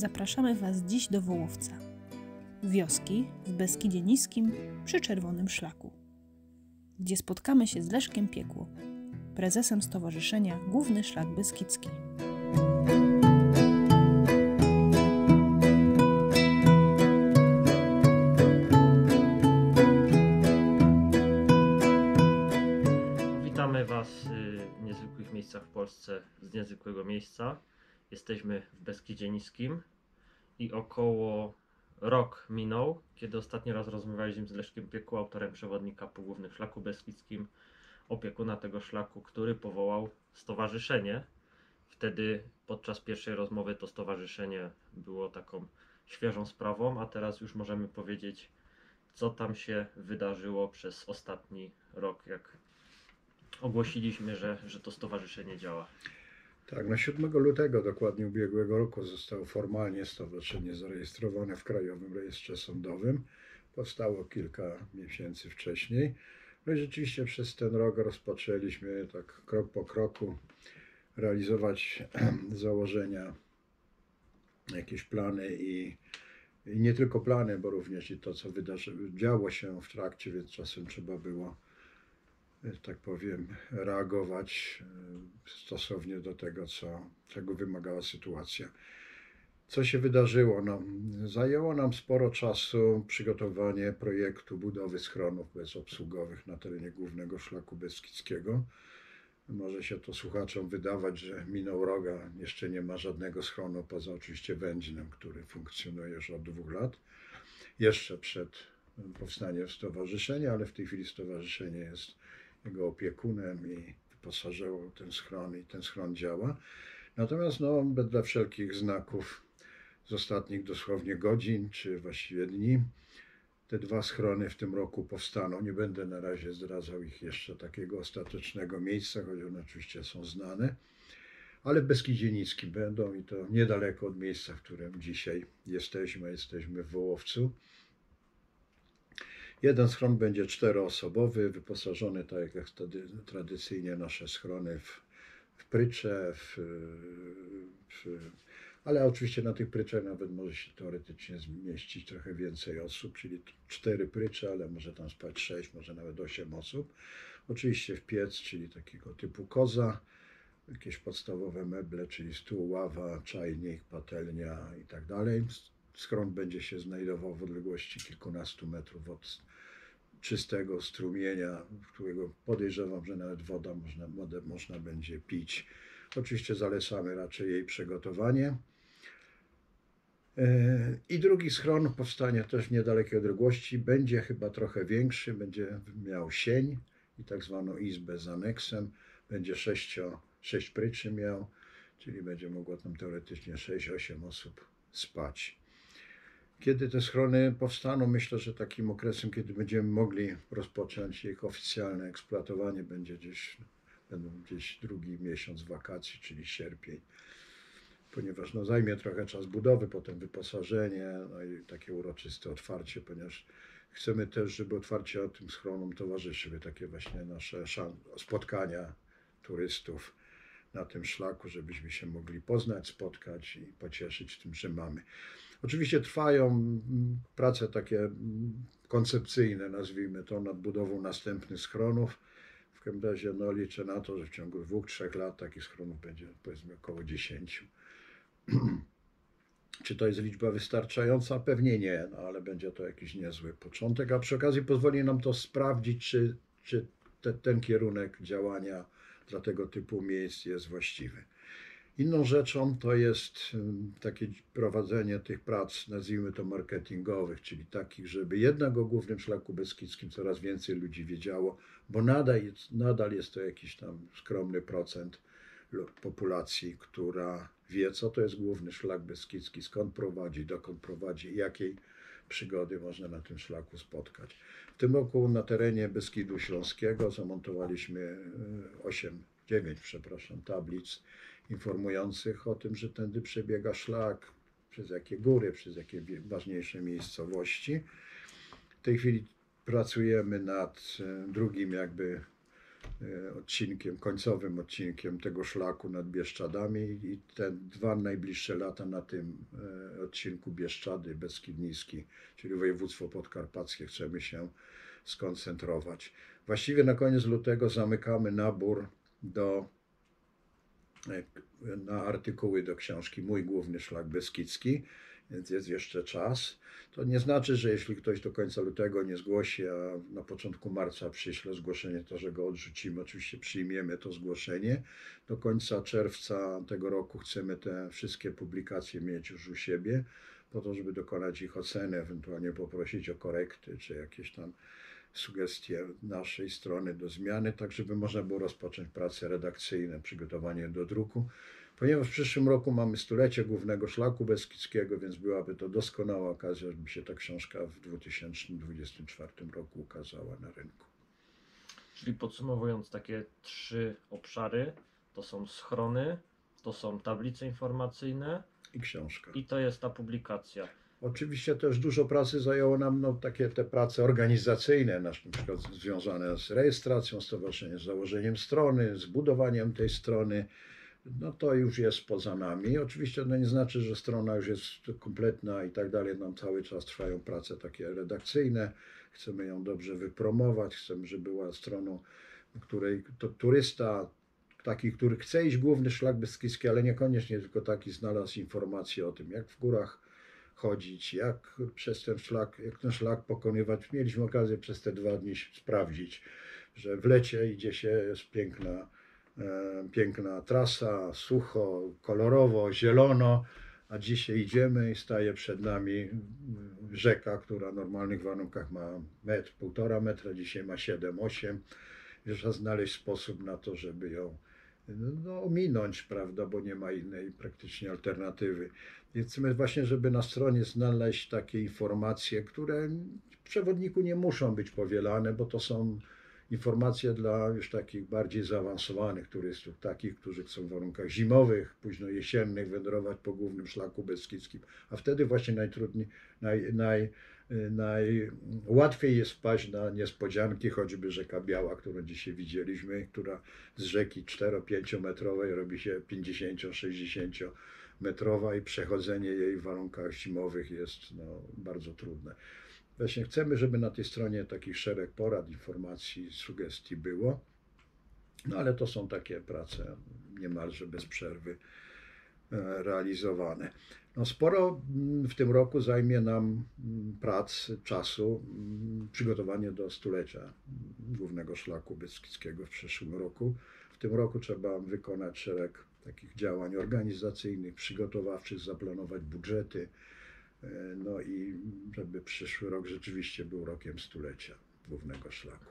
Zapraszamy Was dziś do Wołowca, wioski w Beskidzie Niskim przy Czerwonym Szlaku, gdzie spotkamy się z Leszkiem Piekło, prezesem Stowarzyszenia Główny Szlak Beskidzki. Witamy Was w niezwykłych miejscach w Polsce z niezwykłego miejsca. Jesteśmy w Beskidzie Niskim i około rok minął, kiedy ostatni raz rozmawialiśmy z Leszkiem Piekło, autorem przewodnika po Głównym Szlaku Beskidzkim, opiekuna tego szlaku, który powołał stowarzyszenie. Wtedy podczas pierwszej rozmowy to stowarzyszenie było taką świeżą sprawą, a teraz już możemy powiedzieć, co tam się wydarzyło przez ostatni rok, jak ogłosiliśmy, że to stowarzyszenie działa. Tak, no 7 lutego dokładnie ubiegłego roku zostało formalnie stowarzyszenie zarejestrowane w Krajowym Rejestrze Sądowym. Powstało kilka miesięcy wcześniej. No i rzeczywiście przez ten rok rozpoczęliśmy tak krok po kroku realizować założenia, jakieś plany i nie tylko plany, bo również i to, co działo się w trakcie, więc czasem trzeba było, tak powiem, reagować stosownie do tego, czego wymagała sytuacja. Co się wydarzyło? No, zajęło nam sporo czasu przygotowanie projektu budowy schronów bezobsługowych na terenie Głównego Szlaku Beskidzkiego. Może się to słuchaczom wydawać, że minął rok, a jeszcze nie ma żadnego schronu, poza oczywiście Wędzinem, który funkcjonuje już od 2 lat. Jeszcze przed powstaniem stowarzyszenia, ale w tej chwili stowarzyszenie jest jego opiekunem i wyposażyło ten schron i ten schron działa. Natomiast no, wedle wszelkich znaków z ostatnich dosłownie godzin, czy właściwie dni, te 2 schrony w tym roku powstaną. Nie będę na razie zdradzał ich jeszcze takiego ostatecznego miejsca, choć one oczywiście są znane, ale w Beskidzie Niskim będą i to niedaleko od miejsca, w którym dzisiaj jesteśmy. Jesteśmy w Wołowcu. Jeden schron będzie 4-osobowy, wyposażony tak jak tradycyjnie nasze schrony w prycze, ale oczywiście na tych pryczach nawet może się teoretycznie zmieścić trochę więcej osób, czyli 4 prycze, ale może tam spać 6, może nawet 8 osób. Oczywiście w piec, czyli takiego typu koza, jakieś podstawowe meble, czyli stół, ława, czajnik, patelnia i tak dalej. Schron będzie się znajdował w odległości kilkunastu metrów od czystego strumienia, w którego podejrzewam, że nawet wodę można będzie pić. Oczywiście zalecamy raczej jej przygotowanie. I drugi schron powstanie też w niedalekiej odległości. Będzie chyba trochę większy, będzie miał sień i tak zwaną izbę z aneksem. Będzie 6 pryczy miał, czyli będzie mogło tam teoretycznie 6-8 osób spać. Kiedy te schrony powstaną, myślę, że takim okresem, kiedy będziemy mogli rozpocząć ich oficjalne eksploatowanie, będą gdzieś drugi miesiąc wakacji, czyli sierpień. Ponieważ no, zajmie trochę czas budowy, potem wyposażenie, no i takie uroczyste otwarcie, ponieważ chcemy też, żeby otwarcie tym schronom towarzyszyły takie właśnie nasze spotkania turystów na tym szlaku, żebyśmy się mogli poznać, spotkać i pocieszyć tym, że mamy. Oczywiście trwają prace takie koncepcyjne, nazwijmy to, nad budową następnych schronów. W każdym razie no, liczę na to, że w ciągu 2-3 lat takich schronów będzie powiedzmy około 10. Czy to jest liczba wystarczająca? Pewnie nie, no, ale będzie to jakiś niezły początek, a przy okazji pozwoli nam to sprawdzić, czy ten kierunek działania dla tego typu miejsc jest właściwy. Inną rzeczą to jest takie prowadzenie tych prac, nazwijmy to marketingowych, czyli takich, żeby jednak o Głównym Szlaku Beskidzkim coraz więcej ludzi wiedziało, bo nadal jest to jakiś tam skromny procent populacji, która wie, co to jest Główny Szlak Beskidzki, skąd prowadzi, dokąd prowadzi, jakiej przygody można na tym szlaku spotkać. W tym roku na terenie Beskidu Śląskiego zamontowaliśmy 9 tablic informujących o tym, że tędy przebiega szlak, przez jakie góry, przez jakie ważniejsze miejscowości. W tej chwili pracujemy nad drugim jakby końcowym odcinkiem tego szlaku nad Bieszczadami i te 2 najbliższe lata na tym odcinku Bieszczady, Beskid Niski, czyli województwo podkarpackie, chcemy się skoncentrować. Właściwie na koniec lutego zamykamy nabór na artykuły do książki Mój główny szlak beskidzki, więc jest jeszcze czas. To nie znaczy, że jeśli ktoś do końca lutego nie zgłosi, a na początku marca przyśle zgłoszenie, to że go odrzucimy. Oczywiście przyjmiemy to zgłoszenie. Do końca czerwca tego roku chcemy te wszystkie publikacje mieć już u siebie, po to, żeby dokonać ich oceny, ewentualnie poprosić o korekty, czy jakieś tam sugestie naszej strony do zmiany, tak żeby można było rozpocząć prace redakcyjne, przygotowanie do druku. Ponieważ w przyszłym roku mamy 100-lecie Głównego Szlaku Beskidzkiego, więc byłaby to doskonała okazja, żeby się ta książka w 2024 roku ukazała na rynku. Czyli podsumowując, takie 3 obszary, to są schrony, to są tablice informacyjne I książka. I to jest ta publikacja. Oczywiście też dużo pracy zajęło nam takie te prace organizacyjne, na przykład związane z rejestracją stowarzyszenia, z założeniem strony, z budowaniem tej strony. No to już jest poza nami. Oczywiście to nie znaczy, że strona już jest kompletna i tak dalej. Nam cały czas trwają prace takie redakcyjne. Chcemy ją dobrze wypromować. Chcemy, żeby była stroną, której to turysta, taki, który chce iść główny szlak beskidzki, ale niekoniecznie tylko taki, znalazł informacje o tym, jak w górach chodzić, jak ten szlak pokonywać. Mieliśmy okazję przez te 2 dni sprawdzić, że w lecie idzie się, jest piękna trasa, sucho, kolorowo, zielono, a dzisiaj idziemy i staje przed nami rzeka, która w normalnych warunkach ma 1,5 metra, dzisiaj ma 7-8. Trzeba znaleźć sposób na to, żeby ją ominąć, prawda, bo nie ma innej praktycznie alternatywy. Więc chcemy właśnie, żeby na stronie znaleźć takie informacje, które w przewodniku nie muszą być powielane, bo to są informacje dla już takich bardziej zaawansowanych turystów, takich, którzy chcą w warunkach zimowych, późno jesiennych wędrować po Głównym Szlaku Beskidzkim, a wtedy właśnie najłatwiej jest wpaść na niespodzianki, choćby rzeka Biała, którą dzisiaj widzieliśmy, która z rzeki 4-5 metrowej robi się 50-60 metrowa i przechodzenie jej w warunkach zimowych jest bardzo trudne. Właśnie chcemy, żeby na tej stronie takich szereg porad, informacji, sugestii było, ale to są takie prace niemalże bez przerwy realizowane. Sporo w tym roku zajmie nam czasu przygotowanie do 100-lecia Głównego Szlaku Beskidzkiego w przyszłym roku. W tym roku trzeba wykonać szereg takich działań organizacyjnych, przygotowawczych, zaplanować budżety, i żeby przyszły rok rzeczywiście był rokiem 100-lecia Głównego Szlaku.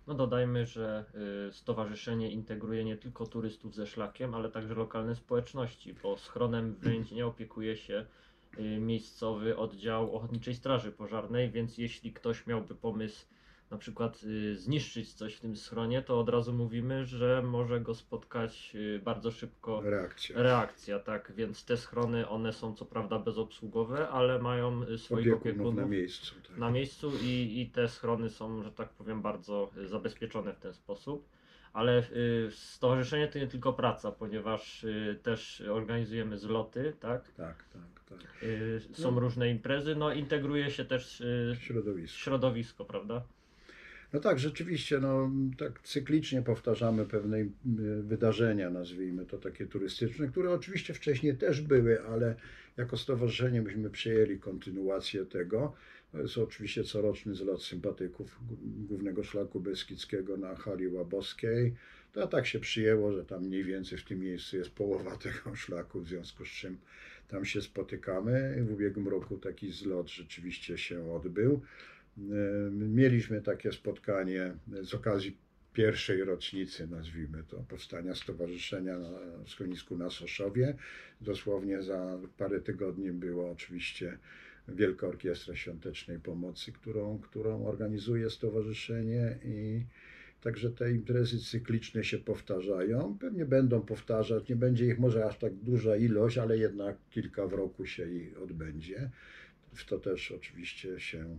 Dodajmy, że stowarzyszenie integruje nie tylko turystów ze szlakiem, ale także lokalne społeczności, bo schronem w Wrędzinie opiekuje się miejscowy oddział Ochotniczej Straży Pożarnej, więc jeśli ktoś miałby pomysł na przykład zniszczyć coś w tym schronie, to od razu mówimy, że może go spotkać bardzo szybko reakcja, tak, więc te schrony, one są co prawda bezobsługowe, ale mają swoich opiekunów na miejscu i te schrony są, że tak powiem, bardzo zabezpieczone w ten sposób. Ale stowarzyszenie to nie tylko praca, ponieważ też organizujemy zloty, tak? Tak. Są różne imprezy, integruje się też środowisko, prawda? Tak, rzeczywiście, tak cyklicznie powtarzamy pewne wydarzenia, nazwijmy to takie turystyczne, które oczywiście wcześniej też były, ale jako stowarzyszenie myśmy przyjęli kontynuację tego. To jest oczywiście coroczny zlot sympatyków Głównego Szlaku Beskidzkiego na hali Łabowskiej. To tak się przyjęło, że tam mniej więcej w tym miejscu jest połowa tego szlaku, w związku z czym tam się spotykamy. W ubiegłym roku taki zlot rzeczywiście się odbył. Mieliśmy takie spotkanie z okazji pierwszej rocznicy, nazwijmy to, powstania stowarzyszenia na schronisku na Soszowie. Dosłownie za parę tygodni było oczywiście Wielka Orkiestra Świątecznej Pomocy, którą organizuje stowarzyszenie, i także te imprezy cykliczne się powtarzają. Pewnie będą powtarzać, nie będzie ich może aż tak duża ilość, ale jednak kilka w roku się i odbędzie. W to też oczywiście się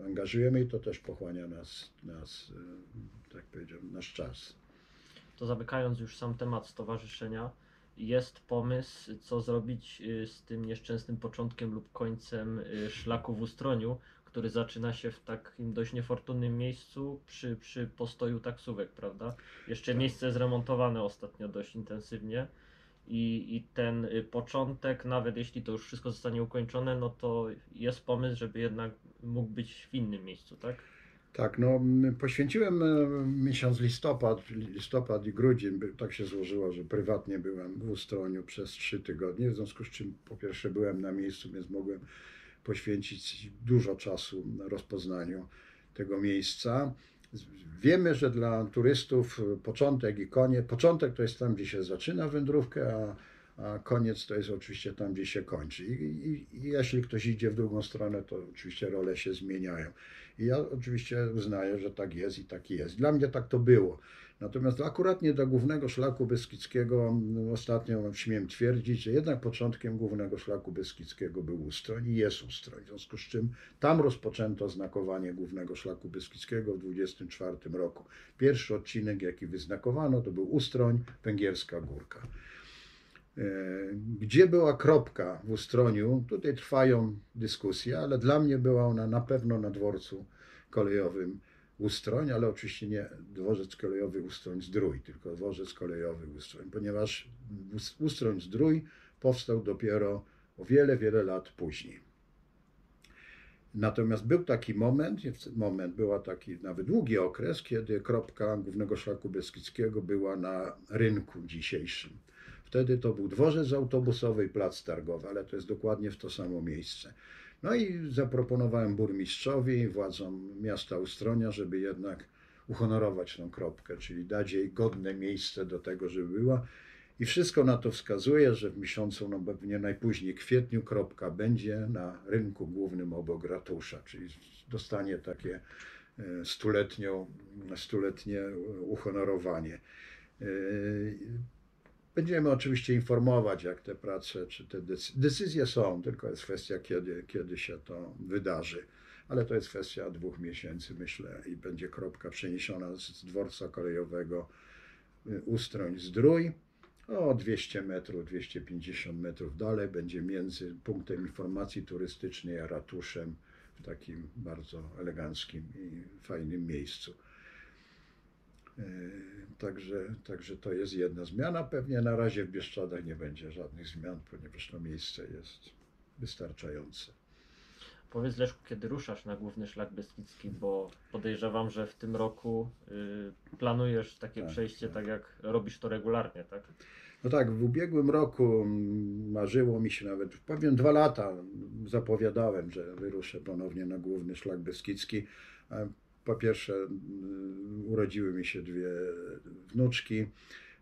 angażujemy i to też pochłania tak powiedziałem, nasz czas. To zamykając już sam temat stowarzyszenia, jest pomysł, co zrobić z tym nieszczęsnym początkiem lub końcem szlaku w Ustroniu, który zaczyna się w takim dość niefortunnym miejscu przy postoju taksówek, prawda? Jeszcze Tak. miejsce zremontowane ostatnio dość intensywnie i ten początek, nawet jeśli to już wszystko zostanie ukończone, no to jest pomysł, żeby jednak mógł być w innym miejscu, tak? Tak, no poświęciłem miesiąc listopad i grudzień, tak się złożyło, że prywatnie byłem w Ustroniu przez 3 tygodnie, w związku z czym po pierwsze byłem na miejscu, więc mogłem poświęcić dużo czasu na rozpoznaniu tego miejsca. Wiemy, że dla turystów początek i koniec, początek to jest tam, gdzie się zaczyna wędrówkę, a koniec to jest oczywiście tam, gdzie się kończy. I jeśli ktoś idzie w drugą stronę, to oczywiście role się zmieniają. I ja oczywiście uznaję, że tak jest i tak jest. Dla mnie tak to było. Natomiast akuratnie dla głównego szlaku beskidzkiego ostatnio śmiem twierdzić, że jednak początkiem głównego szlaku beskidzkiego był Ustroń i jest Ustroń. W związku z czym tam rozpoczęto znakowanie głównego szlaku beskidzkiego w 1924 roku. Pierwszy odcinek, jaki wyznakowano, to był Ustroń, Węgierska Górka. Gdzie była kropka w Ustroniu? Tutaj trwają dyskusje, ale dla mnie była ona na pewno na dworcu kolejowym Ustroń, ale oczywiście nie dworzec kolejowy Ustroń-Zdrój, tylko dworzec kolejowy Ustroń, ponieważ Ustroń-Zdrój powstał dopiero o wiele, wiele lat później. Natomiast był taki był taki nawet długi okres, kiedy kropka głównego szlaku beskidzkiego była na rynku dzisiejszym. Wtedy to był dworzec autobusowy i plac targowy, ale to jest dokładnie w to samo miejsce. No i zaproponowałem burmistrzowi i władzom miasta Ustronia, żeby jednak uhonorować tą kropkę, czyli dać jej godne miejsce do tego, żeby była. I wszystko na to wskazuje, że w miesiącu, no pewnie najpóźniej kwietniu, kropka będzie na rynku głównym obok ratusza, czyli dostanie takie stuletnie uhonorowanie. Będziemy oczywiście informować, jak te prace, czy te decyzje są, tylko jest kwestia, kiedy się to wydarzy. Ale to jest kwestia 2 miesięcy, myślę, i będzie kropka przeniesiona z dworca kolejowego Ustroń-Zdrój. O 200 metrów, 250 metrów dalej będzie między punktem informacji turystycznej a ratuszem w takim bardzo eleganckim i fajnym miejscu. Także to jest jedna zmiana. Pewnie na razie w Bieszczadach nie będzie żadnych zmian, ponieważ to miejsce jest wystarczające. Powiedz, Leszku, kiedy ruszasz na główny szlak beskidzki, bo podejrzewam, że w tym roku planujesz takie przejście, tak jak robisz to regularnie, tak? No tak, w ubiegłym roku marzyło mi się nawet, powiem 2 lata zapowiadałem, że wyruszę ponownie na główny szlak beskidzki. Po pierwsze urodziły mi się 2 wnuczki,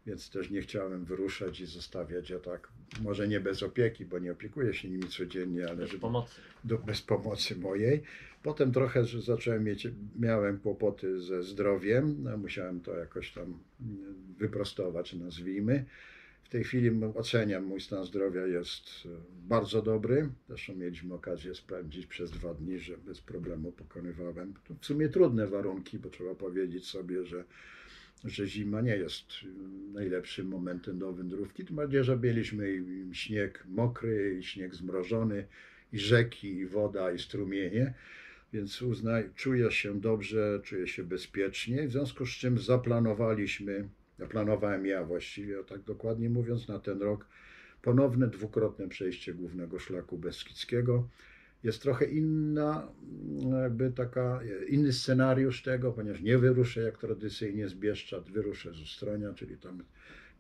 więc też nie chciałem wyruszać i zostawiać je tak, może nie bez opieki, bo nie opiekuję się nimi codziennie, ale bez pomocy mojej. Potem trochę miałem kłopoty ze zdrowiem, no, musiałem to jakoś tam wyprostować, nazwijmy. W tej chwili oceniam, mój stan zdrowia jest bardzo dobry. Zresztą mieliśmy okazję sprawdzić przez 2 dni, że bez problemu pokonywałem. To w sumie trudne warunki, bo trzeba powiedzieć sobie, że zima nie jest najlepszym momentem do wędrówki. Tym bardziej, że mieliśmy i śnieg mokry, i śnieg zmrożony, i rzeki, i woda, i strumienie. Więc czuję się dobrze, czuję się bezpiecznie. W związku z czym zaplanowałem ja właściwie, tak dokładnie mówiąc, na ten rok ponowne 2-krotne przejście głównego szlaku beskidzkiego. Jest trochę inny scenariusz tego, ponieważ nie wyruszę jak tradycyjnie z Bieszczad, wyruszę z Ustronia, czyli tam,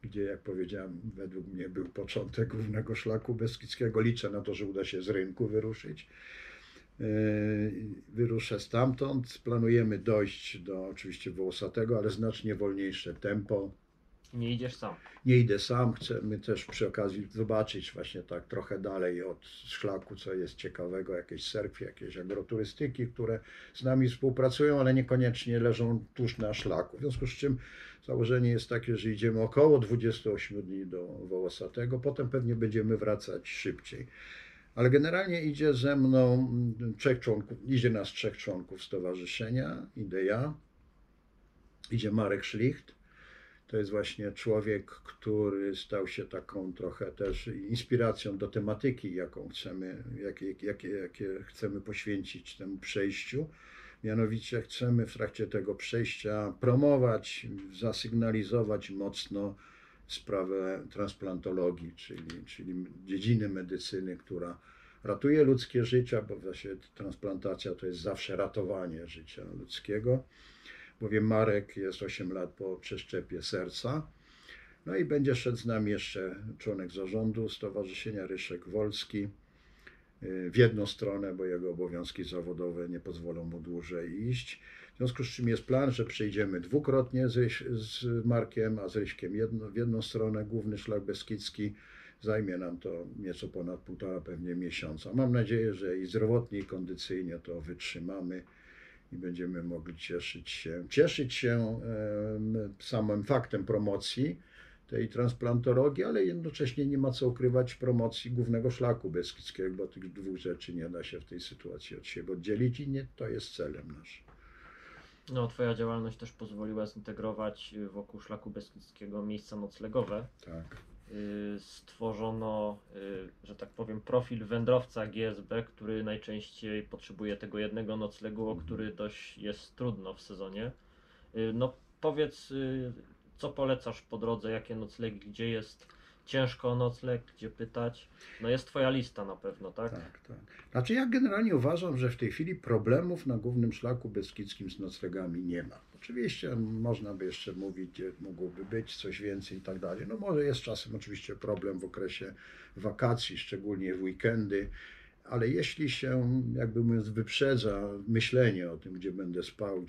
gdzie, jak powiedziałem, według mnie był początek głównego szlaku beskidzkiego. Liczę na to, że uda się z rynku wyruszyć. Wyruszę stamtąd. Planujemy dojść do oczywiście Wołosatego, ale znacznie wolniejsze tempo. Nie idziesz sam? Nie idę sam. Chcemy też przy okazji zobaczyć właśnie tak trochę dalej od szlaku, co jest ciekawego, jakieś serfy, jakieś agroturystyki, które z nami współpracują, ale niekoniecznie leżą tuż na szlaku. W związku z czym założenie jest takie, że idziemy około 28 dni do Wołosatego, potem pewnie będziemy wracać szybciej. Ale generalnie idzie ze mną idzie nas 3 członków stowarzyszenia, idę ja, idzie Marek Szlicht. To jest właśnie człowiek, który stał się taką trochę też inspiracją do tematyki, jaką chcemy, jakie chcemy poświęcić temu przejściu. Mianowicie chcemy w trakcie tego przejścia promować, zasygnalizować mocno sprawę transplantologii, czyli dziedziny medycyny, która ratuje ludzkie życia, bo właśnie transplantacja to jest zawsze ratowanie życia ludzkiego. Bowiem Marek jest 8 lat po przeszczepie serca. No i będzie szedł z nami jeszcze członek zarządu Stowarzyszenia Ryszek Wolski w jedną stronę, bo jego obowiązki zawodowe nie pozwolą mu dłużej iść. W związku z czym jest plan, że przejdziemy dwukrotnie z Markiem, a z Ryśkiem w jedną stronę, główny szlak beskidzki. Zajmie nam to nieco ponad 1,5 pewnie miesiąca. Mam nadzieję, że i zdrowotnie, i kondycyjnie to wytrzymamy i będziemy mogli cieszyć się samym faktem promocji tej transplantologii, ale jednocześnie nie ma co ukrywać promocji głównego szlaku beskidzkiego, bo tych dwóch rzeczy nie da się w tej sytuacji od siebie oddzielić i nie, to jest celem naszym. No, Twoja działalność też pozwoliła zintegrować wokół szlaku beskidzkiego miejsca noclegowe. Tak. Stworzono, że tak powiem, profil wędrowca GSB, który najczęściej potrzebuje tego jednego noclegu, o który dość jest trudno w sezonie. No powiedz, co polecasz po drodze, jakie noclegi, gdzie jest ciężko o nocleg, gdzie pytać? No jest Twoja lista na pewno, tak? Tak, tak. Znaczy ja generalnie uważam, że w tej chwili problemów na głównym szlaku beskidzkim z noclegami nie ma. Oczywiście można by jeszcze mówić, gdzie mogłoby być coś więcej i tak dalej. No może jest czasem oczywiście problem w okresie wakacji, szczególnie w weekendy, ale jeśli się, jakby mówiąc, wyprzedza myślenie o tym, gdzie będę spał,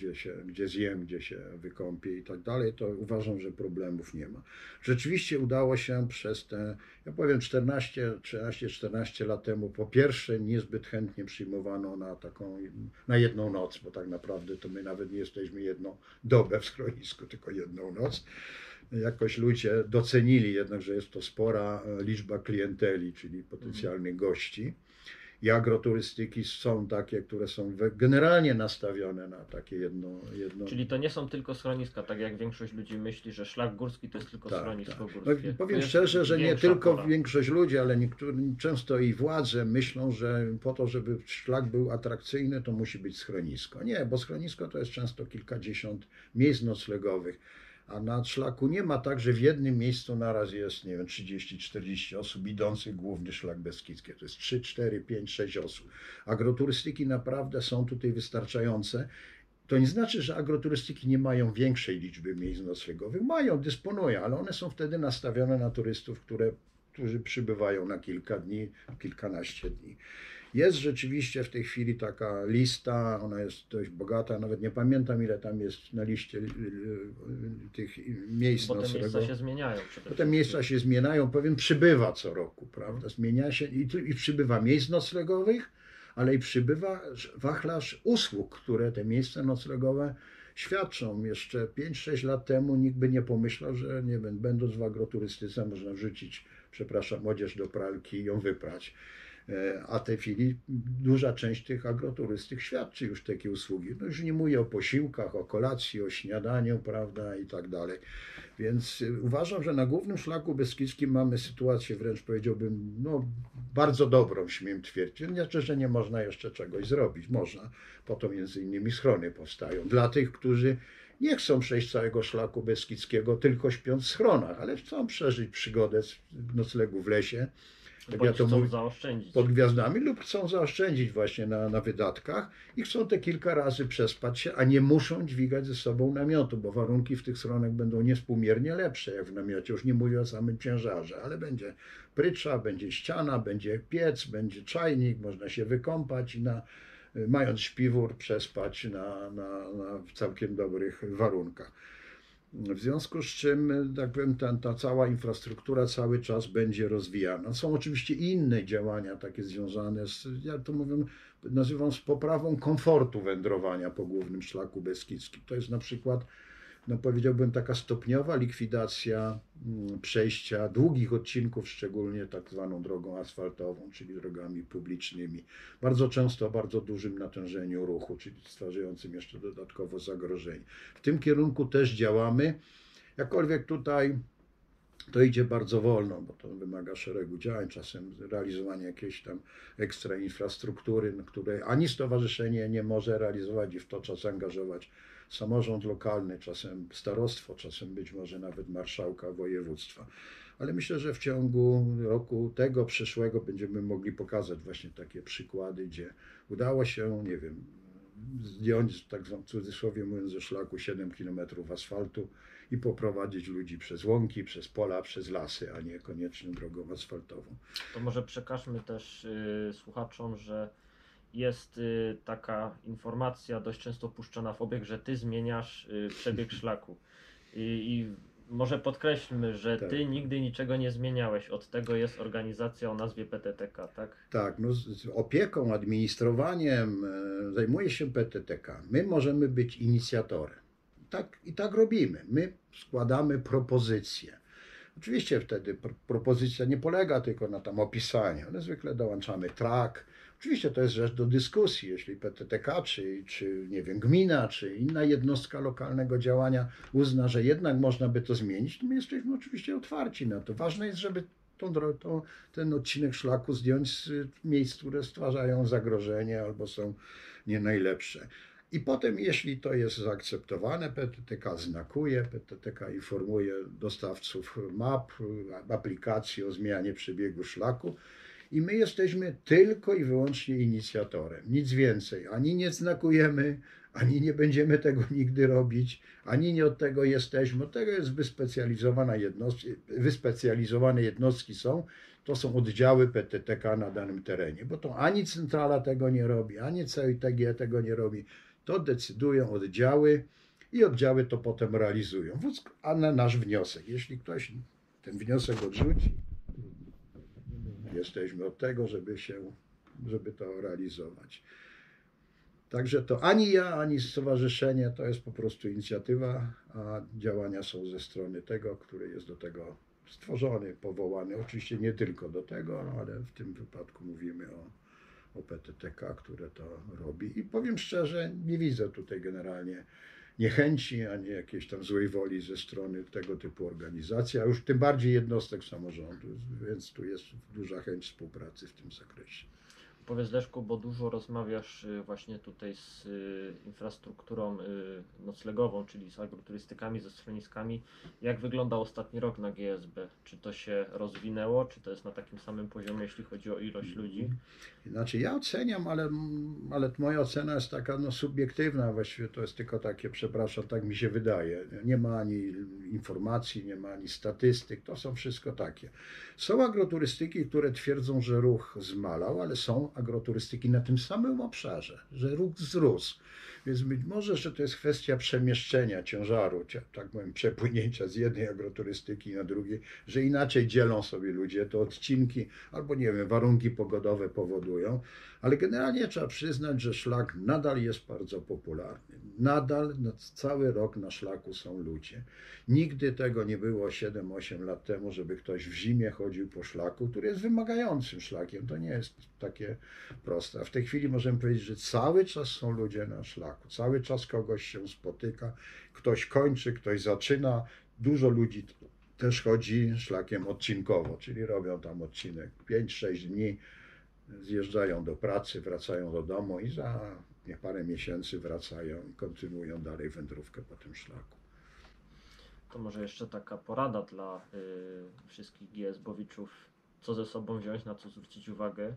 gdzie zjem, gdzie się wykąpię i tak dalej, to uważam, że problemów nie ma. Rzeczywiście udało się przez te, ja powiem 13-14 lat temu, po pierwsze niezbyt chętnie przyjmowano na jedną noc, bo tak naprawdę to my nawet nie jesteśmy jedną dobę w schronisku, tylko jedną noc. Jakoś ludzie docenili jednak, że jest to spora liczba klienteli, czyli potencjalnych gości. I agroturystyki są takie, które są generalnie nastawione na takie jedno. Czyli to nie są tylko schroniska, tak jak większość ludzi myśli, że szlak górski to jest tylko schronisko górskie. No, powiem szczerze, że nie tylko większość ludzi, ale często i władze myślą, że po to, żeby szlak był atrakcyjny, to musi być schronisko. Nie, bo schronisko to jest często kilkadziesiąt miejsc noclegowych. A na szlaku nie ma tak, że w jednym miejscu naraz jest, nie wiem, 30-40 osób idących główny szlak beskidzki. To jest 3, 4, 5, 6 osób. Agroturystyki naprawdę są tutaj wystarczające. To nie znaczy, że agroturystyki nie mają większej liczby miejsc noclegowych. Mają, dysponują, ale one są wtedy nastawione na turystów, którzy przybywają na kilka dni, kilkanaście dni. Jest rzeczywiście w tej chwili taka lista, ona jest dość bogata, nawet nie pamiętam ile tam jest na liście tych miejsc noclegowych. Bo te miejsca się zmieniają. Te miejsca się zmieniają, powiem, przybywa co roku, prawda? Zmienia się i przybywa miejsc noclegowych, ale i przybywa wachlarz usług, które te miejsca noclegowe świadczą. Jeszcze 5-6 lat temu nikt by nie pomyślał, że nie wiem, będąc w agroturystyce można wrzucić, młodzież do pralki i ją wyprać. A w tej chwili duża część tych agroturystyk świadczy już takie usługi. No już nie mówię o posiłkach, o kolacji, o śniadaniu, prawda, i tak dalej. Więc uważam, że na głównym szlaku beskidzkim mamy sytuację wręcz, powiedziałbym, no bardzo dobrą, śmiem twierdzić. Nie znaczy, że nie można jeszcze czegoś zrobić. Można. Po to między innymi schrony powstają. Dla tych, którzy nie chcą przejść całego szlaku beskidzkiego tylko śpiąc w schronach, ale chcą przeżyć przygodę noclegu w lesie. Jak ja to chcą zaoszczędzić. Pod gwiazdami lub chcą zaoszczędzić właśnie na wydatkach i chcą te kilka razy przespać się, a nie muszą dźwigać ze sobą namiotu, bo warunki w tych schronach będą niewspółmiernie lepsze jak w namiocie. Już nie mówię o samym ciężarze, ale będzie prycza, będzie ściana, będzie piec, będzie czajnik, można się wykąpać i mając śpiwór przespać w całkiem dobrych warunkach. W związku z czym, tak powiem, ta cała infrastruktura cały czas będzie rozwijana. Są oczywiście inne działania takie związane ja to nazywam z poprawą komfortu wędrowania po głównym szlaku beskidzkim. To jest na przykład, no powiedziałbym, taka stopniowa likwidacja przejścia długich odcinków, szczególnie tak zwaną drogą asfaltową, czyli drogami publicznymi, bardzo często o bardzo dużym natężeniu ruchu, czyli stwarzającym jeszcze dodatkowo zagrożenie. W tym kierunku też działamy, jakkolwiek tutaj to idzie bardzo wolno, bo to wymaga szeregu działań, czasem realizowania jakiejś tam ekstra infrastruktury, której ani stowarzyszenie nie może realizować i w to trzeba zaangażować samorząd lokalny, czasem starostwo, czasem być może nawet marszałka województwa. Ale myślę, że w ciągu roku tego przyszłego będziemy mogli pokazać właśnie takie przykłady, gdzie udało się, nie wiem, zdjąć, tak w cudzysłowie mówiąc, ze szlaku 7 km asfaltu i poprowadzić ludzi przez łąki, przez pola, przez lasy, a nie koniecznie drogą asfaltową. To może przekażmy też słuchaczom, że jest taka informacja dość często puszczana w obieg, że ty zmieniasz przebieg szlaku. I może podkreślmy, że ty nigdy niczego nie zmieniałeś. Od tego jest organizacja o nazwie PTTK, tak? Tak, no z opieką, administrowaniem zajmuje się PTTK. My możemy być inicjatorem. I tak robimy. My składamy propozycje. Oczywiście wtedy propozycja nie polega tylko na tam opisaniu, ale zwykle dołączamy track. Oczywiście to jest rzecz do dyskusji, jeśli PTTK, czy nie wiem, gmina, czy inna jednostka lokalnego działania uzna, że jednak można by to zmienić, to my jesteśmy oczywiście otwarci na to. Ważne jest, żeby ten odcinek szlaku zdjąć z miejsc, które stwarzają zagrożenie albo są nie najlepsze. I potem, jeśli to jest zaakceptowane, PTTK znakuje, PTTK informuje dostawców map, aplikacji o zmianie przebiegu szlaku i my jesteśmy tylko i wyłącznie inicjatorem. Nic więcej. Ani nie znakujemy, ani nie będziemy tego nigdy robić, ani nie od tego jesteśmy. Od tego jest wyspecjalizowane jednostki są. To są oddziały PTTK na danym terenie, bo to ani centrala tego nie robi, ani CEITG tego nie robi. To decydują oddziały i oddziały to potem realizują. A na nasz wniosek, jeśli ktoś ten wniosek odrzuci, jesteśmy od tego, żeby to realizować. Także to ani ja, ani stowarzyszenie, to jest po prostu inicjatywa, a działania są ze strony tego, który jest do tego stworzony, powołany. Oczywiście nie tylko do tego, ale w tym wypadku mówimy o PTTK, które to robi. I powiem szczerze, nie widzę tutaj generalnie niechęci, ani jakiejś tam złej woli ze strony tego typu organizacji, a już tym bardziej jednostek samorządu, więc tu jest duża chęć współpracy w tym zakresie. Powiedz, Leszku, bo dużo rozmawiasz właśnie tutaj z infrastrukturą noclegową, czyli z agroturystykami, ze schroniskami. Jak wygląda ostatni rok na GSB? Czy to się rozwinęło, czy to jest na takim samym poziomie, jeśli chodzi o ilość ludzi? Znaczy ja oceniam, ale moja ocena jest taka subiektywna, właściwie to jest tylko takie, przepraszam, tak mi się wydaje. Nie ma ani informacji, nie ma ani statystyk, to są wszystko takie. Są agroturystyki, które twierdzą, że ruch zmalał, ale są agroturystyki na tym samym obszarze, że ruch wzrósł. Więc być może, że to jest kwestia przemieszczenia ciężaru, tak powiem, przepłynięcia z jednej agroturystyki na drugiej, że inaczej dzielą sobie ludzie te odcinki, albo nie wiem, warunki pogodowe powodują, ale generalnie trzeba przyznać, że szlak nadal jest bardzo popularny. Nadal cały rok na szlaku są ludzie. Nigdy tego nie było 7-8 lat temu, żeby ktoś w zimie chodził po szlaku, który jest wymagającym szlakiem. To nie jest takie proste. A w tej chwili możemy powiedzieć, że cały czas są ludzie na szlaku. Cały czas kogoś się spotyka, ktoś kończy, ktoś zaczyna. Dużo ludzi też chodzi szlakiem odcinkowo, czyli robią tam odcinek 5-6 dni, zjeżdżają do pracy, wracają do domu i za parę miesięcy wracają i kontynuują dalej wędrówkę po tym szlaku. To może jeszcze taka porada dla wszystkich GSB-owiczów, co ze sobą wziąć, na co zwrócić uwagę.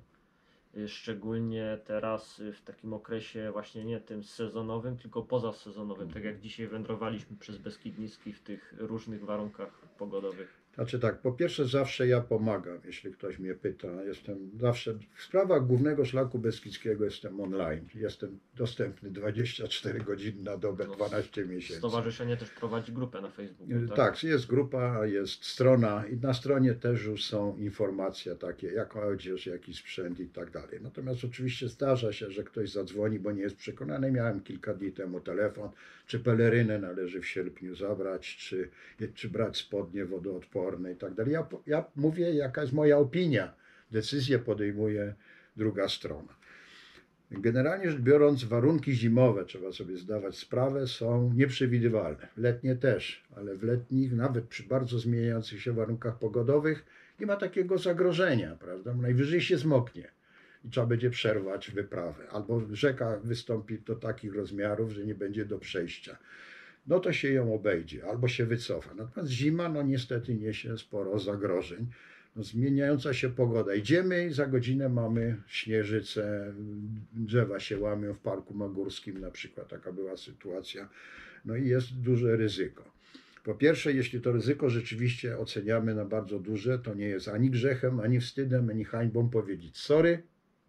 Szczególnie teraz w takim okresie właśnie nie tym sezonowym, tylko pozasezonowym, tak jak dzisiaj wędrowaliśmy przez Beskid Niski w tych różnych warunkach pogodowych. Znaczy tak, po pierwsze zawsze ja pomagam, jeśli ktoś mnie pyta. Jestem zawsze, w sprawach głównego szlaku beskidzkiego jestem online. Jestem dostępny 24 godziny na dobę, 12 miesięcy. Stowarzyszenie też prowadzi grupę na Facebooku, tak? Tak, jest grupa, jest strona i na stronie też już są informacje takie, jak odzież, jaki sprzęt i tak dalej. Natomiast oczywiście zdarza się, że ktoś zadzwoni, bo nie jest przekonany. Miałem kilka dni temu telefon, czy pelerynę należy w sierpniu zabrać, czy brać spodnie wodoodporne i tak dalej. Ja mówię, jaka jest moja opinia. Decyzję podejmuje druga strona. Generalnie rzecz biorąc, warunki zimowe, trzeba sobie zdawać sprawę, są nieprzewidywalne. Letnie też, ale w letnich, nawet przy bardzo zmieniających się warunkach pogodowych, nie ma takiego zagrożenia, prawda? Najwyżej się zmoknie i trzeba będzie przerwać wyprawę. Albo rzeka wystąpi do takich rozmiarów, że nie będzie do przejścia. No to się ją obejdzie, albo się wycofa. Natomiast zima, no niestety niesie sporo zagrożeń. No, zmieniająca się pogoda. Idziemy i za godzinę mamy śnieżycę, drzewa się łamią w Parku Magórskim na przykład. Taka była sytuacja. No i jest duże ryzyko. Po pierwsze, jeśli to ryzyko rzeczywiście oceniamy na bardzo duże, to nie jest ani grzechem, ani wstydem, ani hańbą powiedzieć sorry,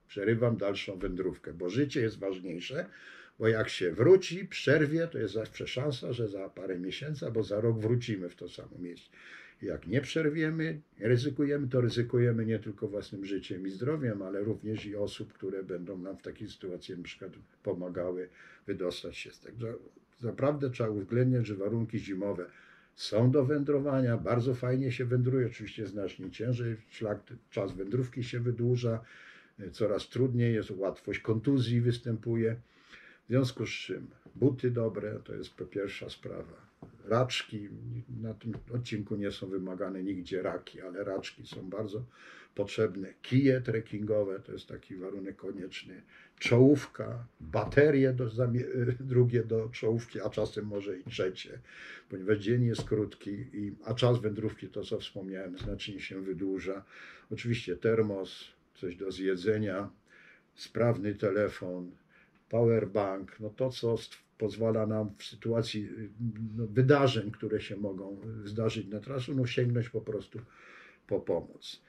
przerywam dalszą wędrówkę, bo życie jest ważniejsze, bo jak się wróci, przerwie, to jest zawsze szansa, że za parę miesięcy albo za rok wrócimy w to samo miejsce. Jak nie przerwiemy, ryzykujemy, to ryzykujemy nie tylko własnym życiem i zdrowiem, ale również i osób, które będą nam w takiej sytuacji na przykład pomagały wydostać się z tego. Naprawdę trzeba uwzględniać, że warunki zimowe są do wędrowania, bardzo fajnie się wędruje, oczywiście znacznie ciężej, czas wędrówki się wydłuża, coraz trudniej jest, łatwość kontuzji występuje. W związku z czym buty dobre to jest pierwsza sprawa. Raczki, na tym odcinku nie są wymagane nigdzie raki, ale raczki są bardzo potrzebne. Kije trekkingowe to jest taki warunek konieczny. Czołówka, baterie drugie do czołówki, a czasem może i trzecie, ponieważ dzień jest krótki, a czas wędrówki, to co wspomniałem, znacznie się wydłuża. Oczywiście termos, coś do zjedzenia, sprawny telefon, powerbank, no to co pozwala nam w sytuacji wydarzeń, które się mogą zdarzyć na trasie, no sięgnąć po prostu po pomoc.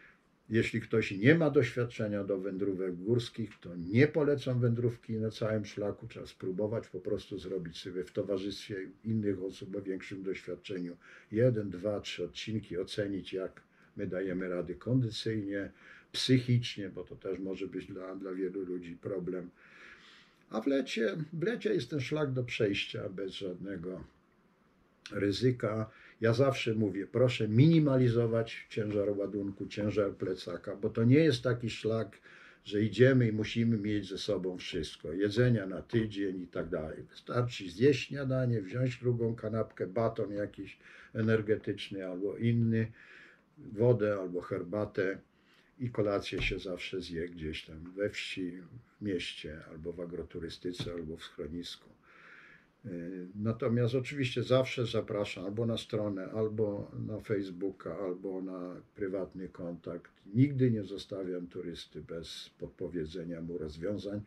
Jeśli ktoś nie ma doświadczenia do wędrówek górskich, to nie polecam wędrówki na całym szlaku. Trzeba spróbować po prostu zrobić sobie w towarzystwie innych osób o większym doświadczeniu 1, 2, 3 odcinki, ocenić jak my dajemy rady kondycyjnie, psychicznie, bo to też może być dla wielu ludzi problem. A w lecie jest ten szlak do przejścia bez żadnego ryzyka. Ja zawsze mówię, proszę minimalizować ciężar ładunku, ciężar plecaka, bo to nie jest taki szlak, że idziemy i musimy mieć ze sobą wszystko. Jedzenia na tydzień i tak dalej. Wystarczy zjeść śniadanie, wziąć drugą kanapkę, baton jakiś energetyczny albo inny, wodę albo herbatę. I kolację się zawsze zje gdzieś tam we wsi, w mieście, albo w agroturystyce, albo w schronisku. Natomiast oczywiście zawsze zapraszam albo na stronę, albo na Facebooka, albo na prywatny kontakt. Nigdy nie zostawiam turysty bez podpowiedzenia mu rozwiązań,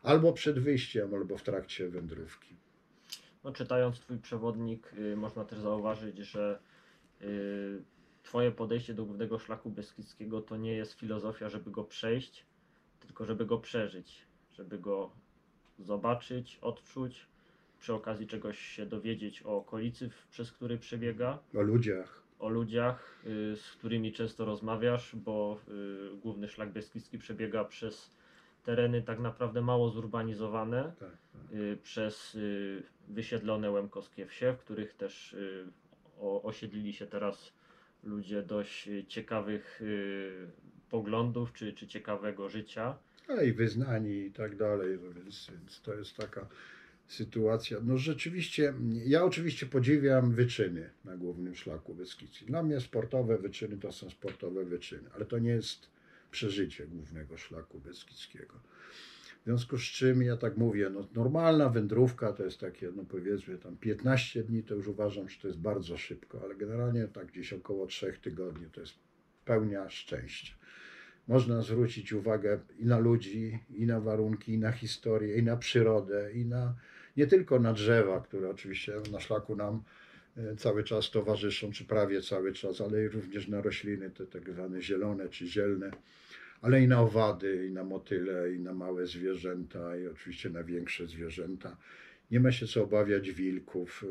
albo przed wyjściem, albo w trakcie wędrówki. No, czytając Twój przewodnik, można też zauważyć, że Twoje podejście do Głównego Szlaku Beskidzkiego to nie jest filozofia, żeby go przejść, tylko żeby go przeżyć, żeby go zobaczyć, odczuć, przy okazji czegoś się dowiedzieć o okolicy, przez który przebiega. O ludziach, z którymi często rozmawiasz, bo Główny Szlak Beskidzki przebiega przez tereny tak naprawdę mało zurbanizowane, przez wysiedlone łemkowskie wsie, w których też osiedlili się teraz ludzie dość ciekawych poglądów czy ciekawego życia. I wyznani i tak dalej, więc to jest taka sytuacja. No rzeczywiście, ja oczywiście podziwiam wyczyny na Głównym Szlaku Beskidzkim. Dla mnie sportowe wyczyny to są sportowe wyczyny, ale to nie jest przeżycie Głównego Szlaku Beskidzkiego. W związku z czym ja tak mówię, no normalna wędrówka to jest takie, no powiedzmy tam 15 dni, to już uważam, że to jest bardzo szybko, ale generalnie tak gdzieś około 3 tygodni to jest pełnia szczęścia. Można zwrócić uwagę i na ludzi, i na warunki, i na historię, i na przyrodę, i nie tylko na drzewa, które oczywiście na szlaku nam cały czas towarzyszą, czy prawie cały czas, ale również na rośliny, te tak zwane zielone czy zielne, ale i na owady, i na motyle, i na małe zwierzęta, i oczywiście na większe zwierzęta. Nie ma się co obawiać wilków,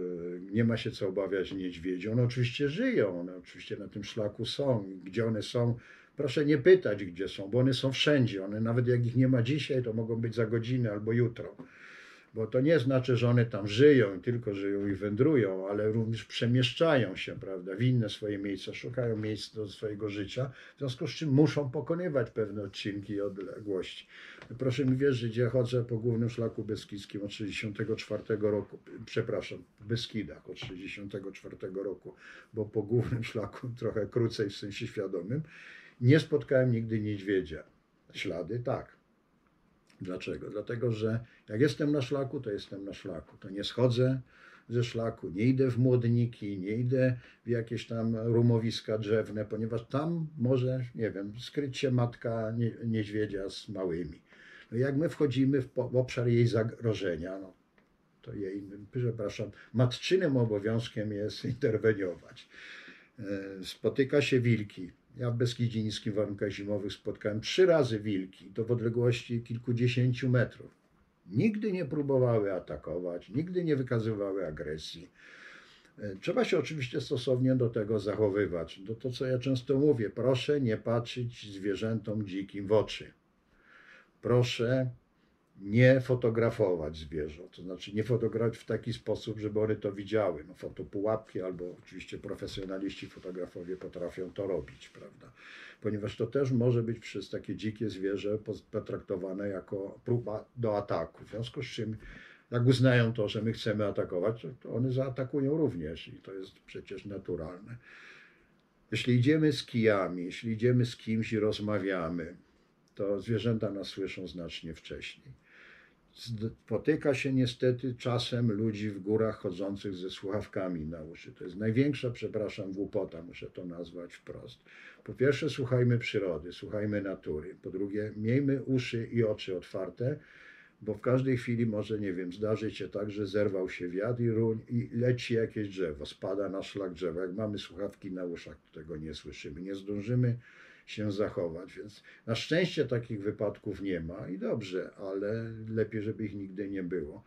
nie ma się co obawiać niedźwiedzi. One oczywiście żyją, one oczywiście na tym szlaku są. Gdzie one są, proszę nie pytać, gdzie są, bo one są wszędzie. One nawet jak ich nie ma dzisiaj, to mogą być za godzinę albo jutro. bo to nie znaczy, że one tam żyją, tylko żyją i wędrują, ale również przemieszczają się, prawda, w inne swoje miejsca, szukają miejsc do swojego życia, w związku z czym muszą pokonywać pewne odcinki i odległości. Proszę mi wierzyć, ja chodzę po głównym szlaku beskidzkim od 1964 roku, przepraszam, w Beskidach od 1964 roku, bo po głównym szlaku trochę krócej w sensie świadomym, nie spotkałem nigdy niedźwiedzia. Ślady tak. Dlaczego? Dlatego, że jak jestem na szlaku, to jestem na szlaku. To nie schodzę ze szlaku, nie idę w Młodniki, nie idę w jakieś tam rumowiska drzewne, ponieważ tam może, nie wiem, skryć się matka niedźwiedzia z małymi. No jak my wchodzimy w obszar jej zagrożenia, no to jej, przepraszam, matczynym obowiązkiem jest interweniować. Spotyka się wilki. Ja w Beskidzie Niskim w warunkach zimowych spotkałem 3 razy wilki, to w odległości kilkudziesięciu metrów. Nigdy nie próbowały atakować, nigdy nie wykazywały agresji. Trzeba się oczywiście stosownie do tego zachowywać. To, co ja często mówię, proszę nie patrzeć zwierzętom dzikim w oczy. Proszę nie fotografować zwierząt, to znaczy nie fotografować w taki sposób, żeby one to widziały. No, fotopułapki albo oczywiście profesjonaliści, fotografowie potrafią to robić, prawda? Ponieważ to też może być przez takie dzikie zwierzę potraktowane jako próba do ataku. W związku z czym, jak uznają to, że my chcemy atakować, to one zaatakują również i to jest przecież naturalne. Jeśli idziemy z kijami, jeśli idziemy z kimś i rozmawiamy, to zwierzęta nas słyszą znacznie wcześniej. Spotyka się niestety czasem ludzi w górach chodzących ze słuchawkami na uszy. To jest największa, przepraszam, głupota, muszę to nazwać wprost. Po pierwsze, słuchajmy przyrody, słuchajmy natury. Po drugie, miejmy uszy i oczy otwarte, bo w każdej chwili może, nie wiem, zdarzyć się tak, że zerwał się wiatr i leci jakieś drzewo, spada na szlak drzewa. Jak mamy słuchawki na uszach, to tego nie słyszymy, nie zdążymy się zachować, więc na szczęście takich wypadków nie ma i dobrze, ale lepiej, żeby ich nigdy nie było.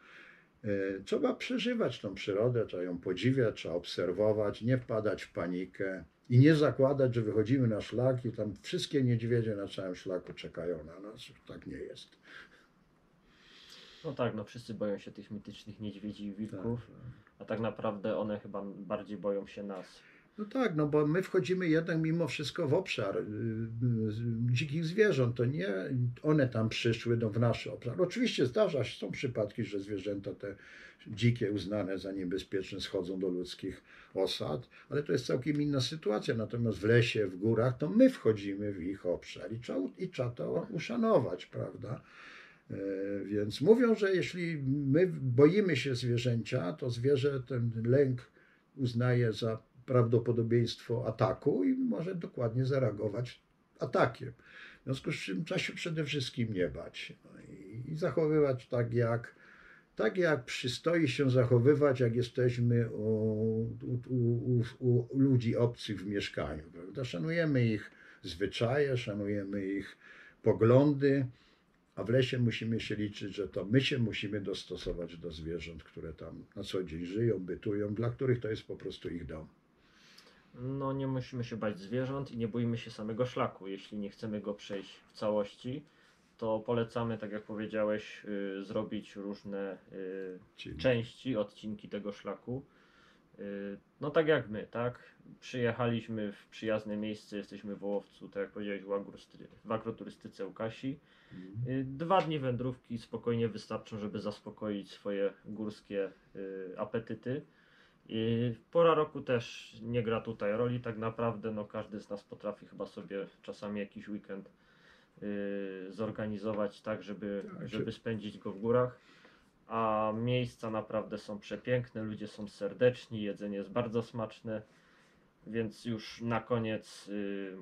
Trzeba przeżywać tą przyrodę, trzeba ją podziwiać, trzeba obserwować, nie wpadać w panikę i nie zakładać, że wychodzimy na szlak i tam wszystkie niedźwiedzie na całym szlaku czekają na nas. Tak nie jest. No tak, no wszyscy boją się tych mitycznych niedźwiedzi i wilków, a tak naprawdę one chyba bardziej boją się nas. No tak, no bo my wchodzimy jednak mimo wszystko w obszar dzikich zwierząt, to nie one tam przyszły w nasz obszar. Oczywiście zdarza się, są przypadki, że zwierzęta te dzikie uznane za niebezpieczne schodzą do ludzkich osad, ale to jest całkiem inna sytuacja. Natomiast w lesie, w górach, to my wchodzimy w ich obszar i trzeba to uszanować, prawda? Więc mówią, że jeśli my boimy się zwierzęcia, to zwierzę ten lęk uznaje za prawdopodobieństwo ataku i może dokładnie zareagować atakiem. W związku z czym trzeba się przede wszystkim nie bać i zachowywać tak jak przystoi się zachowywać, jak jesteśmy u ludzi obcych w mieszkaniu. Prawda? Szanujemy ich zwyczaje, szanujemy ich poglądy, a w lesie musimy się liczyć, że to my się musimy dostosować do zwierząt, które tam na co dzień żyją, bytują, dla których to jest po prostu ich dom. No nie musimy się bać zwierząt i nie boimy się samego szlaku. Jeśli nie chcemy go przejść w całości, to polecamy, tak jak powiedziałeś, zrobić różne części, odcinki tego szlaku. No tak jak my, tak? Przyjechaliśmy w przyjazne miejsce, jesteśmy w Ołowcu, tak jak powiedziałeś, w agroturystyce Łukasi. 2 dni wędrówki spokojnie wystarczą, żeby zaspokoić swoje górskie apetyty. I pora roku też nie gra tutaj roli, tak naprawdę no każdy z nas potrafi chyba sobie czasami jakiś weekend zorganizować tak, żeby spędzić go w górach, a miejsca naprawdę są przepiękne, ludzie są serdeczni, jedzenie jest bardzo smaczne, więc już na koniec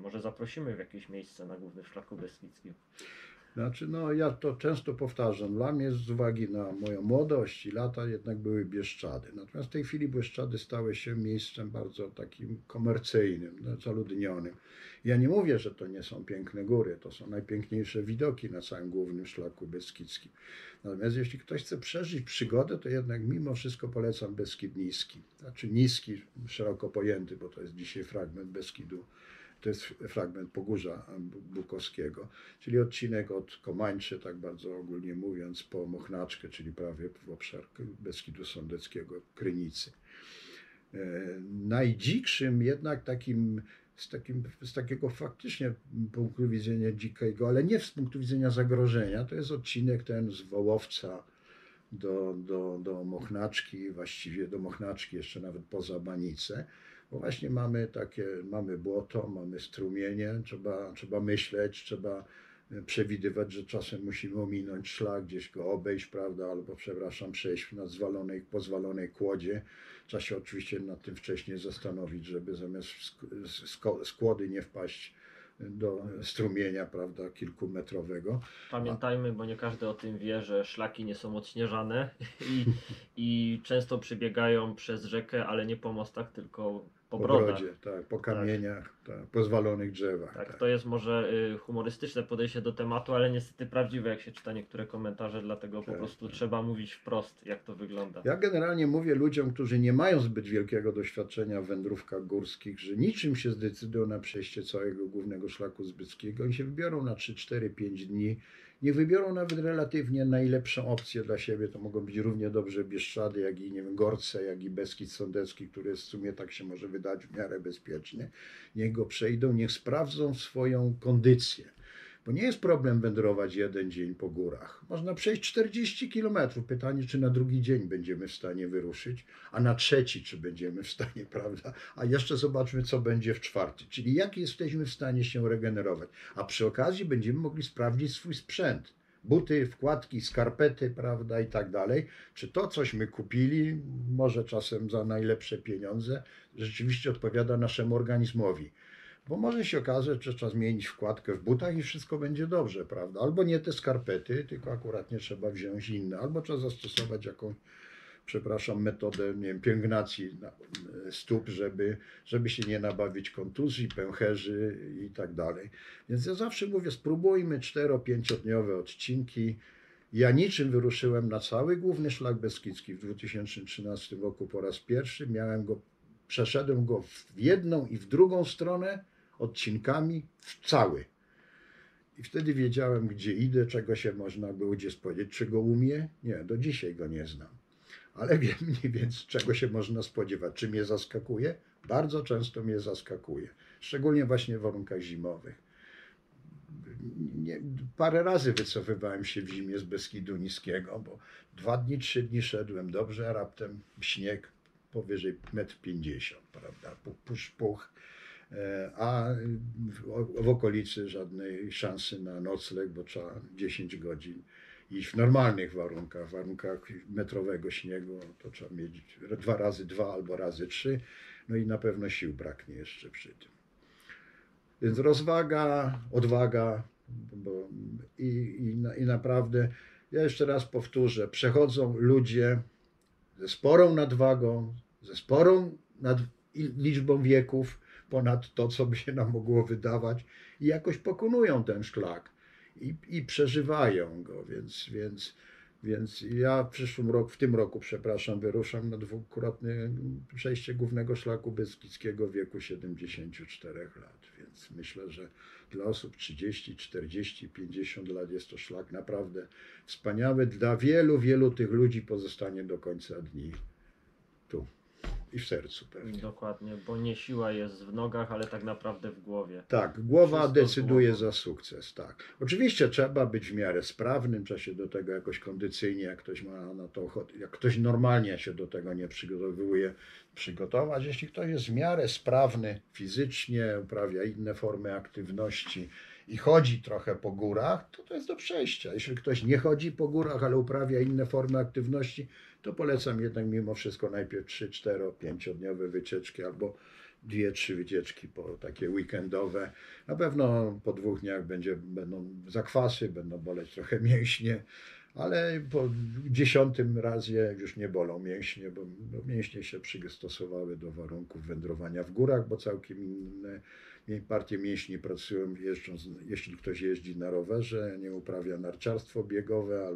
może zaprosimy w jakieś miejsce na głównym szlaku beskidzkim. Znaczy, no ja to często powtarzam, dla mnie z uwagi na moją młodość i lata jednak były Bieszczady. Natomiast w tej chwili Bieszczady stały się miejscem bardzo takim komercyjnym, zaludnionym. Ja nie mówię, że to nie są piękne góry, to są najpiękniejsze widoki na całym głównym szlaku beskidzkim. Natomiast jeśli ktoś chce przeżyć przygodę, to jednak mimo wszystko polecam Beskid Niski. Znaczy niski, szeroko pojęty, bo to jest dzisiaj fragment Beskidu To jest fragment Pogórza Bukowskiego, czyli odcinek od Komańczy, tak bardzo ogólnie mówiąc, po Mochnaczkę, czyli prawie w obszar Beskidu Sądeckiego, Krynicy. Najdzikszym jednak z takiego faktycznie punktu widzenia dzikiego, ale nie z punktu widzenia zagrożenia, to jest odcinek ten z Wołowca do Mochnaczki, właściwie do Mochnaczki, jeszcze nawet poza Banicę, bo właśnie mamy błoto, mamy strumienie, trzeba myśleć, trzeba przewidywać, że czasem musimy ominąć szlak, gdzieś go obejść, prawda, albo przejść po zwalonej kłodzie. Trzeba się oczywiście nad tym wcześniej zastanowić, żeby zamiast z kłody nie wpaść do strumienia, prawda, kilkumetrowego. Pamiętajmy, bo nie każdy o tym wie, że szlaki nie są odśnieżane i często przebiegają przez rzekę, ale nie po mostach, tylko po brodach. Brodzie, tak, po kamieniach, tak, po zwalonych drzewach. Tak, to jest może humorystyczne podejście do tematu, ale niestety prawdziwe, jak się czyta niektóre komentarze, dlatego po prostu trzeba mówić wprost, jak to wygląda. Ja generalnie mówię ludziom, którzy nie mają zbyt wielkiego doświadczenia w wędrówkach górskich, że niczym się zdecydują na przejście całego głównego szlaku zbyckiego. Oni się wybiorą na 3, 4, 5 dni. Niech wybiorą nawet relatywnie najlepszą opcję dla siebie. To mogą być równie dobrze Bieszczady, jak i nie wiem, Gorce, jak i Beskid Sądecki, który w sumie tak się może wydać w miarę bezpiecznie. Niech go przejdą, niech sprawdzą swoją kondycję. Bo nie jest problem wędrować jeden dzień po górach. Można przejść 40 km. Pytanie, czy na drugi dzień będziemy w stanie wyruszyć, a na trzeci, czy będziemy w stanie, prawda? A jeszcze zobaczmy, co będzie w czwarty. Czyli jak jesteśmy w stanie się regenerować. A przy okazji będziemy mogli sprawdzić swój sprzęt. Buty, wkładki, skarpety, prawda, i tak dalej. Czy to, cośmy kupili, może czasem za najlepsze pieniądze, rzeczywiście odpowiada naszemu organizmowi. Bo może się okazać, że trzeba zmienić wkładkę w butach i wszystko będzie dobrze, prawda? Albo nie te skarpety, tylko akurat nie trzeba wziąć inne. Albo trzeba zastosować jakąś, metodę, nie wiem, pielęgnacji stóp, żeby się nie nabawić kontuzji, pęcherzy i tak dalej. Więc ja zawsze mówię, spróbujmy 4-5-dniowe odcinki. Ja niczym wyruszyłem na cały główny szlak beskidzki w 2013 roku po raz pierwszy. Przeszedłem go w jedną i w drugą stronę odcinkami cały. I wtedy wiedziałem, gdzie idę, czego się można było gdzie spodziewać. Czy go umiem? Nie, do dzisiaj go nie znam. Ale wiem mniej więcej, czego się można spodziewać. Czy mnie zaskakuje? Bardzo często mnie zaskakuje. Szczególnie właśnie w warunkach zimowych. Parę razy wycofywałem się w zimie z Beskidu Niskiego, bo 2 dni, 3 dni szedłem dobrze, a raptem śnieg powyżej 1,50 m, prawda, puch, a w okolicy żadnej szansy na nocleg, bo trzeba 10 godzin iść w normalnych warunkach, w warunkach metrowego śniegu, to trzeba mieć 2 razy 2 albo razy 3, no i na pewno sił braknie jeszcze przy tym. Więc rozwaga, odwaga i naprawdę, ja jeszcze raz powtórzę, przechodzą ludzie ze sporą nadwagą, ze sporą liczbą wieków ponad to, co by się nam mogło wydawać i jakoś pokonują ten szlak i przeżywają go, więc ja w tym roku, wyruszam na 2-krotne przejście głównego szlaku beskidzkiego w wieku 74 lat, więc myślę, że dla osób 30, 40, 50 lat jest to szlak naprawdę wspaniały. Dla wielu tych ludzi pozostanie do końca dni tu i w sercu pewnie. Dokładnie, bo nie siła jest w nogach, ale tak naprawdę w głowie. Tak, głowa Wszystko decyduje z głową. za sukces, tak. Oczywiście trzeba być w miarę sprawnym, trzeba się do tego jakoś kondycyjnie, jak ktoś ma na to ochotę, jak ktoś normalnie się do tego nie przygotowuje, przygotować. Jeśli ktoś jest w miarę sprawny fizycznie, uprawia inne formy aktywności i chodzi trochę po górach, to jest do przejścia. Jeśli ktoś nie chodzi po górach, ale uprawia inne formy aktywności, to polecam jednak mimo wszystko najpierw 3, 4, 5-dniowe wycieczki albo 2-3 wycieczki takie weekendowe. Na pewno po 2 dniach będą zakwasy, będą boleć trochę mięśnie, ale po 10. razie już nie bolą mięśnie, bo mięśnie się przystosowały do warunków wędrowania w górach, bo całkiem inne partie mięśni pracują jeśli ktoś jeździ na rowerze, nie uprawia narciarstwo biegowe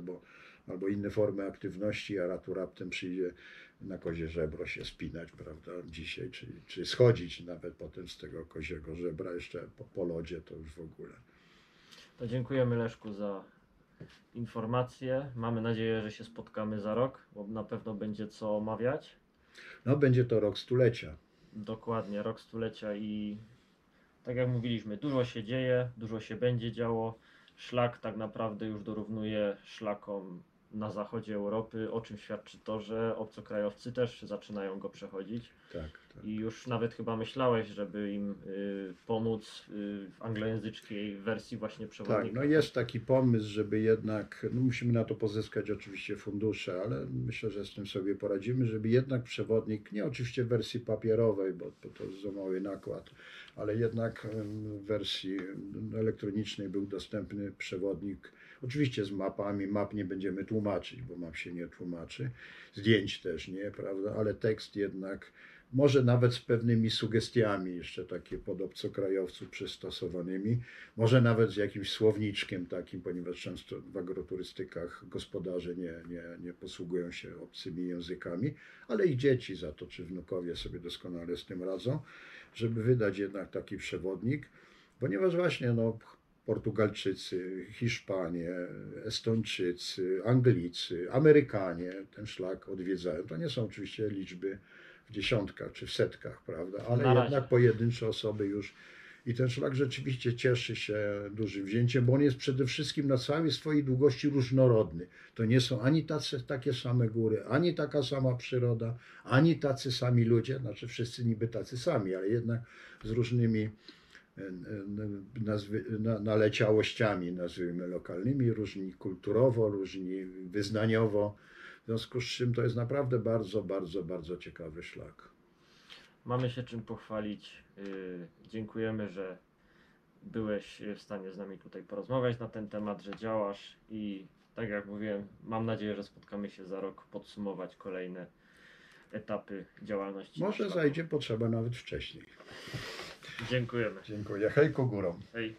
albo inne formy aktywności, a tu raptem przyjdzie na kozie żebro się spinać, prawda, dzisiaj, czy schodzić nawet potem z tego koziego żebra jeszcze po lodzie, to już w ogóle. To dziękujemy, Leszku, za informacje. Mamy nadzieję, że się spotkamy za rok, bo na pewno będzie co omawiać. No, będzie to rok stulecia. Dokładnie, rok stulecia i tak jak mówiliśmy, dużo się dzieje, dużo się będzie działo. Szlak tak naprawdę już dorównuje szlakom na zachodzie Europy, o czym świadczy to, że obcokrajowcy też zaczynają go przechodzić. Tak. I już nawet chyba myślałeś, żeby im pomóc w anglojęzycznej wersji właśnie przewodnika. Tak, no jest taki pomysł, żeby jednak, no musimy na to pozyskać oczywiście fundusze, ale myślę, że z tym sobie poradzimy, żeby jednak przewodnik, nie oczywiście w wersji papierowej, bo to jest za mały nakład, ale jednak w wersji elektronicznej był dostępny przewodnik, oczywiście z mapami, map nie będziemy tłumaczyć, bo map się nie tłumaczy, zdjęć też nie, prawda, ale tekst jednak, może nawet z pewnymi sugestiami jeszcze takie pod obcokrajowców przystosowanymi, może nawet z jakimś słowniczkiem takim, ponieważ często w agroturystykach gospodarze nie posługują się obcymi językami, ale i dzieci za to, czy wnukowie sobie doskonale z tym radzą, żeby wydać jednak taki przewodnik, ponieważ właśnie no, Portugalczycy, Hiszpanie, Estończycy, Anglicy, Amerykanie ten szlak odwiedzają. To nie są oczywiście liczby w dziesiątkach czy w setkach, prawda? Ale jednak pojedyncze osoby już. I ten szlak rzeczywiście cieszy się dużym wzięciem, bo on jest przede wszystkim na całej swojej długości różnorodny. To nie są ani takie same góry, ani taka sama przyroda, ani tacy sami ludzie, znaczy wszyscy niby tacy sami, ale jednak z różnymi naleciałościami, nazwijmy lokalnymi, różni kulturowo, różni wyznaniowo. W związku z czym to jest naprawdę bardzo, bardzo, bardzo ciekawy szlak. Mamy się czym pochwalić. Dziękujemy, że byłeś w stanie z nami tutaj porozmawiać na ten temat, że działasz i tak jak mówiłem, mam nadzieję, że spotkamy się za rok, podsumować kolejne etapy działalności. Może zajdzie potrzeba nawet wcześniej. Dziękujemy. Dziękuję. Hejku górą. Hej.